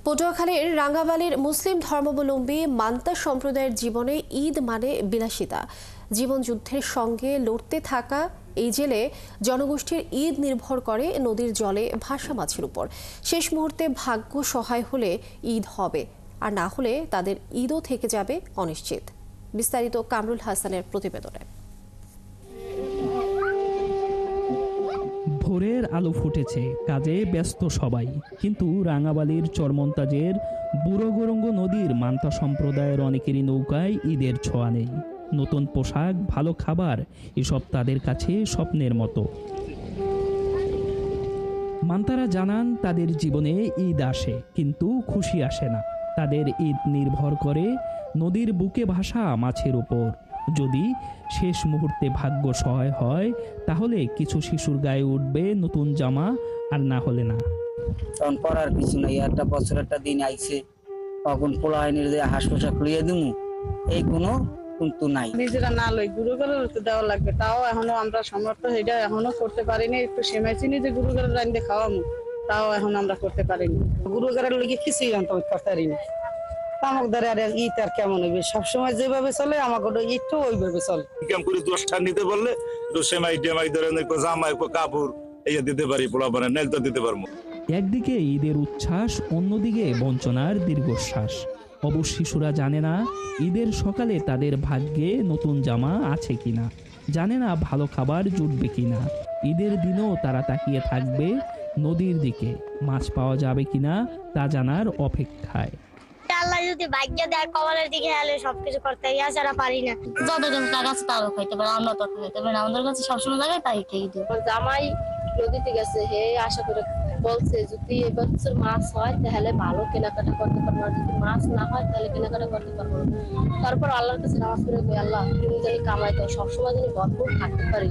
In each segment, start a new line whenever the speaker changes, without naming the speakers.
পটুয়াখালীর রাঙ্গাবালির মুসলিম ধর্মাবলম্বী মান্তা সম্প্রদায়ের জীবনে ঈদ মানে বিলাসিতা। জীবনযুদ্ধের সঙ্গে লড়তে থাকা এই জেলে জনগোষ্ঠীর ঈদ নির্ভর করে নদীর জলে ভাসা মাছের উপর। শেষ মুহূর্তে ভাগ্য সহায় হলে ঈদ হবে, আর না হলে তাদের ঈদও থেকে যাবে অনিশ্চিত। বিস্তারিত কামরুল হাসানের প্রতিবেদনে।
ভোরের আলো ফুটেছে, কাজে ব্যস্ত সবাই, কিন্তু রাঙ্গাবালির চরমন্তাজের বুড়োগরঙ্গ নদীর মান্তা সম্প্রদায়ের অনেকেরই নৌকায় ঈদের ছোঁয়া নেই। নতুন পোশাক, ভালো খাবার, এসব তাদের কাছে স্বপ্নের মতো। মান্তারা জানান তাদের জীবনে ঈদ আসে, কিন্তু খুশি আসে না। তাদের ঈদ নির্ভর করে নদীর বুকে ভাসা মাছের উপর। যদি শেষ মুহূর্তে ভাগ্য সহায় হয়, তাহলে কিছু শিশুর গায়ে উঠবে নতুন জামা, আর না হলে না।
কারণ পড়ার কিছু নাই, একটা বছর একটা দিন আইছে, তখন পোলাইনের যে হাঁস পোশাক লিয়ে দিমু এই কোনো কিন্তু নাই।
নিজেরা না লই গুরু করে দেওয়া লাগবে, তাও এখনো আমরা সমর্থ এটা এখনো করতে পারিনি। একটু সেমাই চিনি যে গুরু করে রান্ধে খাওয়ামু, তাও এখন আমরা করতে পারিনি। গুরু করে লেগে কিছুই জানতে করতে পারিনি। আমাকে ধরে আর ঈদ আর কেমন হইবে, সবসময় যেভাবে চলে আমাকে ঈদটাও ওইভাবে চলে।
কেমন করে 10টা নিতে বললে সেমাই টেমাই ধরে জামাই কাপড় এই দিতে পারি, পোলা বানা নেল তো দিতে পারবো।
একদিকে ঈদের উচ্ছ্বাস, অন্যদিকে বঞ্চনার দীর্ঘশ্বাস। অবশ্য শিশুরা জানে না ঈদের সকালে তাদের ভাগ্যে নতুন জামা আছে কিনা, জানে না ভালো খাবার জুটবে কিনা। ঈদের দিনও তারা তাকিয়ে থাকবে নদীর দিকে, মাছ পাওয়া যাবে কিনা তা জানার অপেক্ষায়।
আল্লাহ যদি ভাগ্য দেয় কবলের দিকে হলে সবকিছু করতে ছাড়া পারি না। যাদের কাছে টাকা আছে তারও খাইতে পারে, আমরা তো খাইতে পারি না। আমাদের কাছে সবসময় জায়গায় তাই খেয়ে দিই।
জামাই নদীতে গেছে, হে আশা করে বলছে যদি এবছর মাছ হয় তাহলে ভালো কেনাকাটা করতে পারবো, আর যদি মাছ না হয় তাহলে কেনাকাটা করতে পারবো। তারপর আল্লাহর কাছে নামাজ পড়ে আল্লাহ তুমি জানি কামাই দাও, সবসময় জানি ভরপুর থাকতে পারি।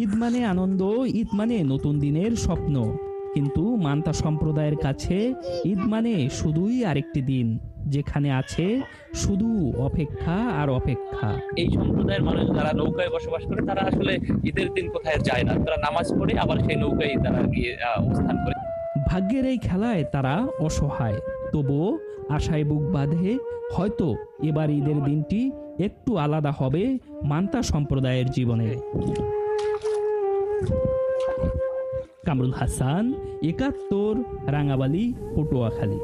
ঈদ মানে আনন্দ, ঈদ মানে নতুন দিনের স্বপ্ন। কিন্তু মান্তা সম্প্রদায়ের কাছে ঈদ মানে শুধুই আরেকটি দিন, যেখানে আছে শুধু অপেক্ষা আর অপেক্ষা।
এই সম্প্রদায়ের মানুষ যারা নৌকায় বসবাস করে, তারা আসলে ঈদের দিন কোথায় যায় না, তারা নামাজ পড়ে আবার সেই নৌকায় তারা গিয়ে অবস্থান করে।
ভাগ্যের এই খেলায় তারা অসহায়, তবুও আশায় বুক বাঁধে, হয়তো এবার ঈদের দিনটি একটু আলাদা হবে মান্তা সম্প্রদায়ের জীবনে। কামরুল হাসান, ৭১, রাঙ্গাবালি, পটুয়াখালী।